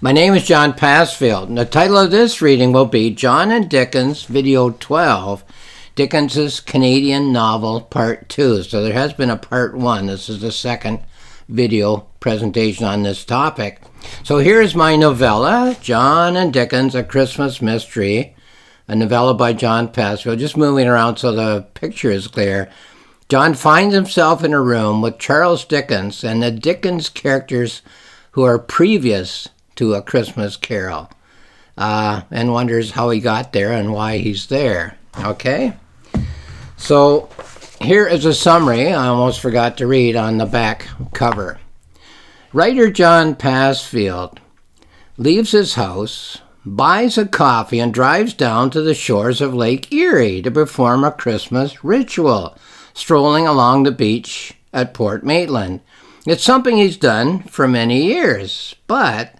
My name is John Passfield, and the title of this reading will be John and Dickens, Video 12, Dickens's Canadian Novel, Part 2. So there has been a Part 1. This is the second video presentation on this topic. So here's my novella, John and Dickens, A Christmas Mystery, a novella by John Passfield. Just moving around so the picture is clear. John finds himself in a room with Charles Dickens and the Dickens characters who are previous to A Christmas Carol, and wonders how he got there and why he's there. Okay? So here is a summary I almost forgot to read on the back cover. Writer John Passfield leaves his house, buys a coffee, and drives down to the shores of Lake Erie to perform a Christmas ritual, strolling along the beach at Port Maitland. It's something he's done for many years, but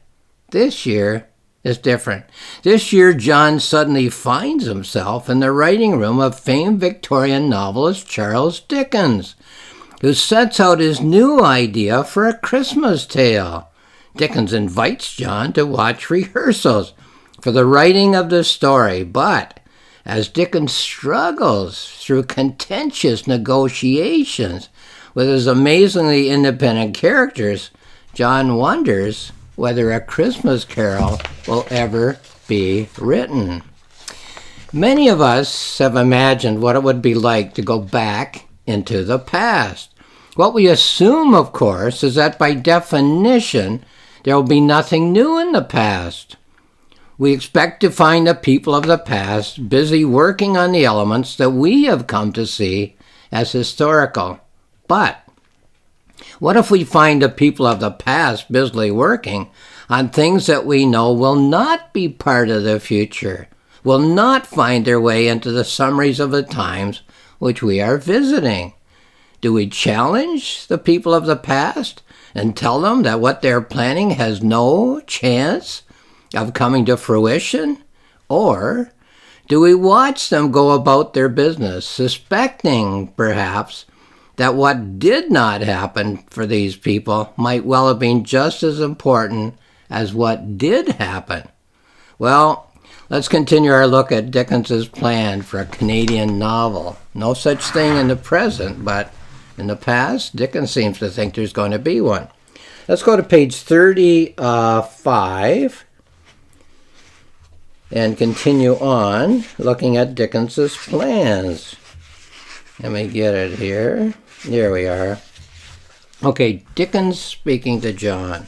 this year is different. This year, John suddenly finds himself in the writing room of famed Victorian novelist Charles Dickens, who sets out his new idea for a Christmas tale. Dickens invites John to watch rehearsals for the writing of the story, but as Dickens struggles through contentious negotiations with his amazingly independent characters, John wonders whether A Christmas Carol will ever be written. Many of us have imagined what it would be like to go back into the past. What we assume, of course, is that by definition, there will be nothing new in the past. We expect to find the people of the past busy working on the elements that we have come to see as historical. But what if we find the people of the past busily working on things that we know will not be part of the future, will not find their way into the summaries of the times which we are visiting? Do we challenge the people of the past and tell them that what they're planning has no chance of coming to fruition? Or do we watch them go about their business, suspecting, perhaps, that what did not happen for these people might well have been just as important as what did happen? Well, let's continue our look at Dickens's plan for a Canadian novel. No such thing in the present, but in the past, Dickens seems to think there's going to be one. Let's go to page 35 and continue on looking at Dickens's plans. Let me get it here. Here we are. Okay, Dickens speaking to John.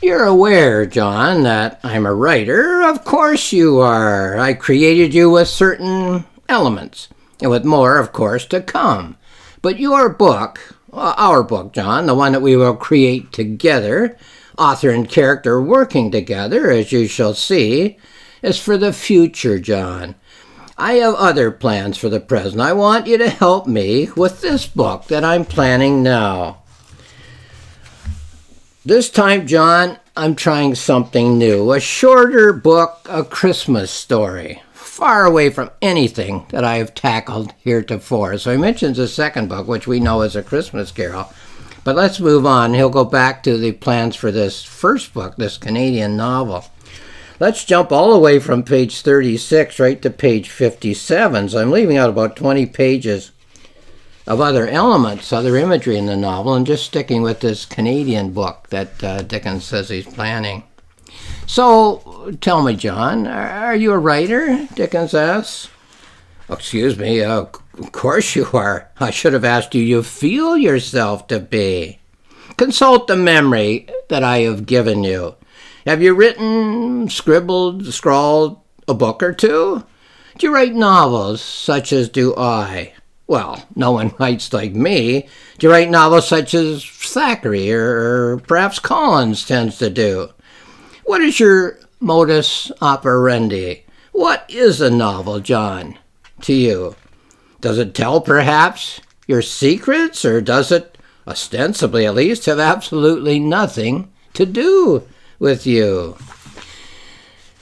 You're aware, John, that I'm a writer. Of course you are. I created you with certain elements, and with more, of course, to come. But your book, our book, John, the one that we will create together, author and character working together, as you shall see, is for the future, John. I have other plans for the present. I want you to help me with this book that I'm planning now. This time, John, I'm trying something new. A shorter book, a Christmas story, far away from anything that I have tackled heretofore. So he mentions the second book, which we know is A Christmas Carol. But let's move on. He'll go back to the plans for this first book, this Canadian novel. Let's jump all the way from page 36 right to page 57. So I'm leaving out about 20 pages of other elements, other imagery in the novel, and just sticking with this Canadian book that Dickens says he's planning. So tell me, John, are you a writer? Dickens asks. Oh, excuse me, of course you are. I should have asked you feel yourself to be. Consult the memory that I have given you. Have you written, scribbled, scrawled a book or two? Do you write novels, such as do I? Well, no one writes like me. Do you write novels such as Thackeray or perhaps Collins tends to do? What is your modus operandi? What is a novel, John, to you? Does it tell, perhaps, your secrets, or does it, ostensibly at least, have absolutely nothing to do with you?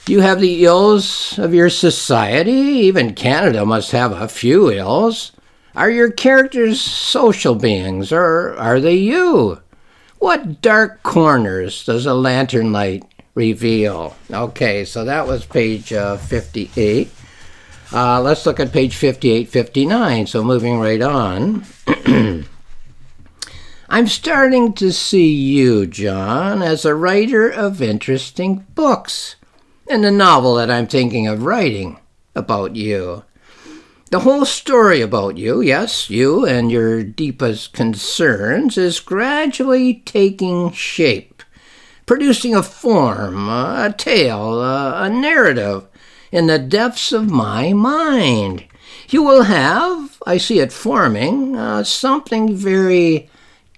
You have the ills of your society. Even Canada must have a few ills. Are your characters social beings, or are they you? What dark corners does a lantern light reveal. Okay, so that was page 58. Let's look at page 58, 59. So moving right on. I'm starting to see you, John, as a writer of interesting books. And the novel that I'm thinking of writing about you. The whole story about you, yes, you and your deepest concerns, is gradually taking shape, producing a form, a tale, a narrative in the depths of my mind. You will have, I see it forming, something very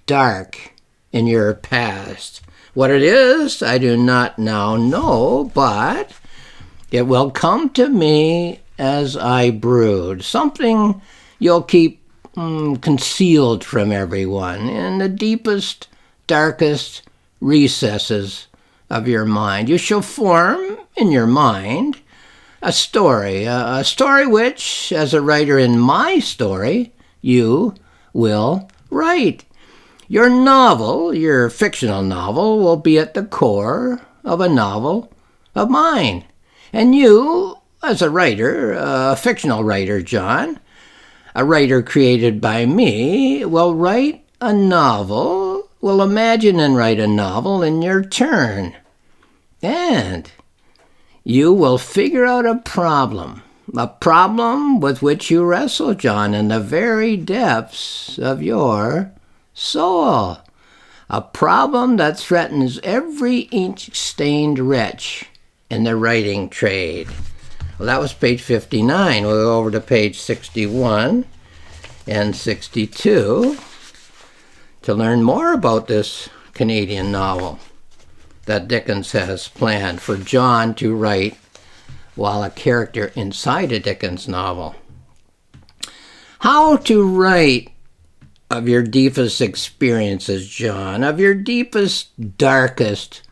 dark in your past. What it is, I do not now know, but it will come to me as I brood. Something you'll keep concealed from everyone in the deepest, darkest recesses of your mind. You shall form in your mind a story which, as a writer in my story, you will write. Your novel, your fictional novel, will be at the core of a novel of mine. And you, as a writer, a fictional writer, John, a writer created by me, will write a novel, will imagine and write a novel in your turn. And you will figure out a problem with which you wrestle, John, in the very depths of your soul. A problem that threatens every ink-stained wretch in the writing trade. Well, that was page 59. We'll go over to page 61 and 62 to learn more about this Canadian novel that Dickens has planned for John to write while a character inside a Dickens novel. How to write of your deepest experiences, John, of your deepest, darkest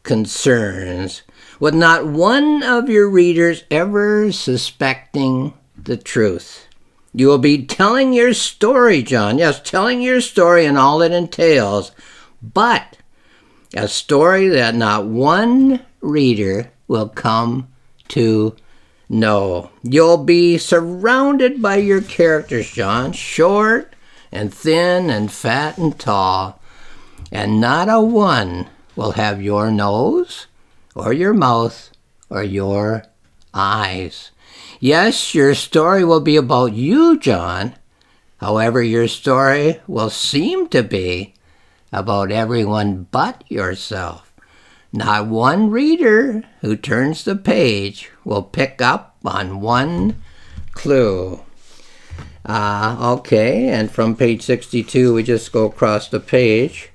concerns, with not one of your readers ever suspecting the truth. You will be telling your story, John. Yes, telling your story and all it entails, but a story that not one reader will come to know. You'll be surrounded by your characters, John, short and thin and fat and tall, and not a one will have your nose or your mouth or your eyes. Yes, your story will be about you, John. However, your story will seem to be about everyone but yourself. Not one reader who turns the page will pick up on one clue. Okay, and from page 62, we just go across the page.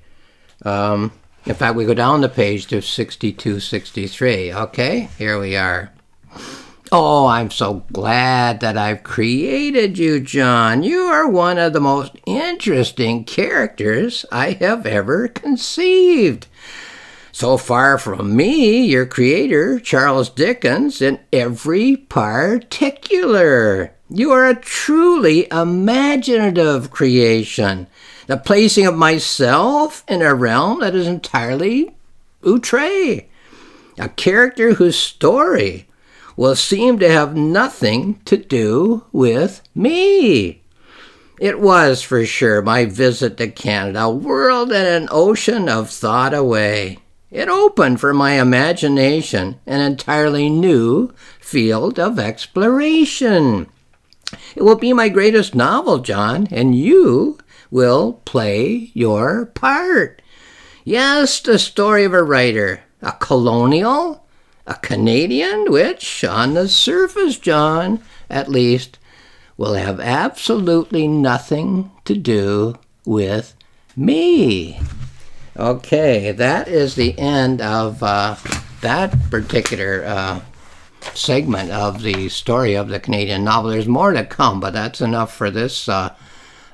In fact, we go down the page to 62, 63. Okay, here we are. Oh, I'm so glad that I've created you, John. You are one of the most interesting characters I have ever conceived. So far from me, your creator, Charles Dickens, in every particular. You are a truly imaginative creation, the placing of myself in a realm that is entirely outre, a character whose story will seem to have nothing to do with me. It was, for sure, my visit to Canada, a world and an ocean of thought away. It opened for my imagination an entirely new field of exploration. It will be my greatest novel, John, and you will play your part. Yes, the story of a writer, a colonial, a Canadian, which, on the surface, John, at least, will have absolutely nothing to do with me. Okay, that is the end of that particular segment of the story of the Canadian novel. There's more to come, but that's enough for this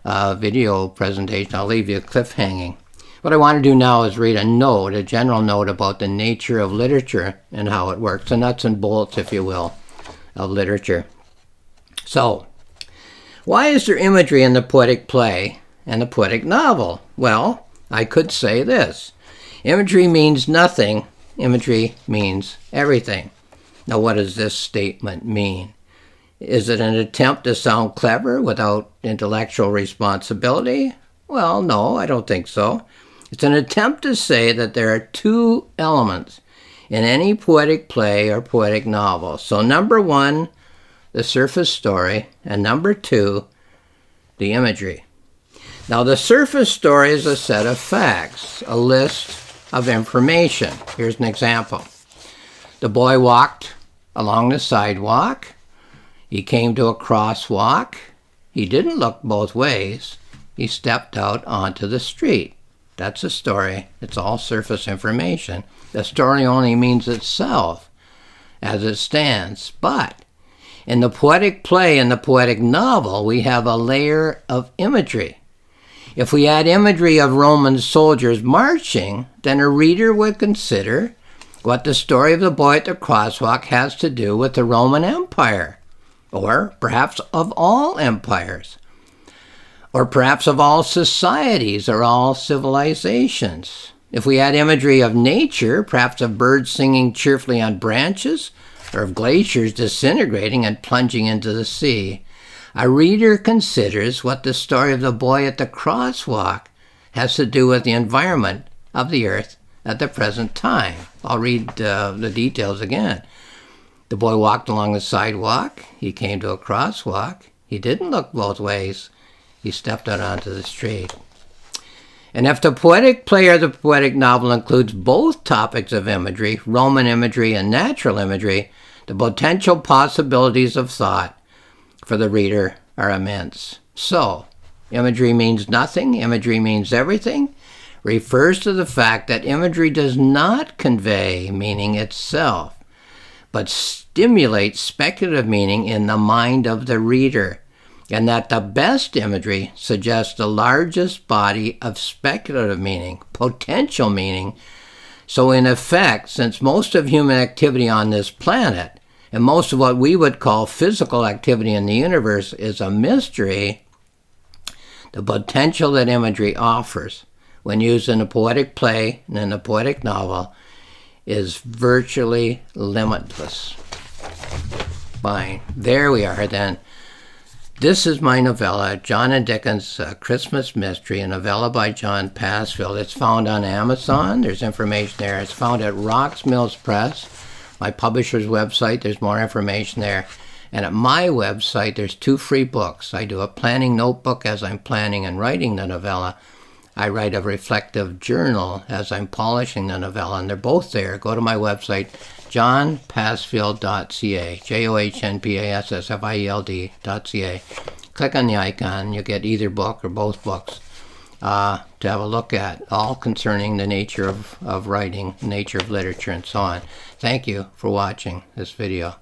video presentation. I'll leave you cliffhanging. What I want to do now is read a general note about the nature of literature and how it works, the nuts and bolts, if you will, of literature. So, why is there imagery in the poetic play and the poetic novel? Well, I could say this. Imagery means nothing imagery means everything. Now, what does this statement mean? Is it an attempt to sound clever without intellectual responsibility? Well, no, I don't think so. It's an attempt to say that there are two elements in any poetic play or poetic novel. So number one, the surface story, and number two, the imagery. Now, the surface story is a set of facts, a list of information. Here's an example. The boy walked along the sidewalk. He came to a crosswalk. He didn't look both ways. He stepped out onto the street. That's a story. It's all surface information. The story only means itself as it stands. But in the poetic play and the poetic novel, we have a layer of imagery. If we add imagery of Roman soldiers marching, then a reader would consider what the story of the boy at the crosswalk has to do with the Roman Empire, or perhaps of all empires, or perhaps of all societies or all civilizations. If we add imagery of nature, perhaps of birds singing cheerfully on branches, or of glaciers disintegrating and plunging into the sea, a reader considers what the story of the boy at the crosswalk has to do with the environment of the earth at the present time. I'll read the details again. The boy walked along the sidewalk. He came to a crosswalk. He didn't look both ways. He stepped out onto the street. And if the poetic play or the poetic novel includes both topics of imagery, Roman imagery and natural imagery, the potential possibilities of thought for the reader are immense. So, imagery means nothing, imagery means everything, refers to the fact that imagery does not convey meaning itself, but stimulates speculative meaning in the mind of the reader, and that the best imagery suggests the largest body of speculative meaning, potential meaning. So in effect, since most of human activity on this planet, and most of what we would call physical activity in the universe is a mystery, the potential that imagery offers when used in a poetic play and in a poetic novel is virtually limitless. Fine. There we are then. This is my novella, John and Dickens, Christmas Mystery, a novella by John Passfield. It's found on Amazon. There's information there. It's found at Rocks Mills Press, my publisher's website. There's more information there. And at my website, there's 2 free books. I do a planning notebook as I'm planning and writing the novella. I write a reflective journal as I'm polishing the novella, and they're both there. Go to my website, johnpassfield.ca, johnpassfield.ca. Click on the icon. You'll get either book or both books to have a look at, all concerning the nature of writing, nature of literature, and so on. Thank you for watching this video.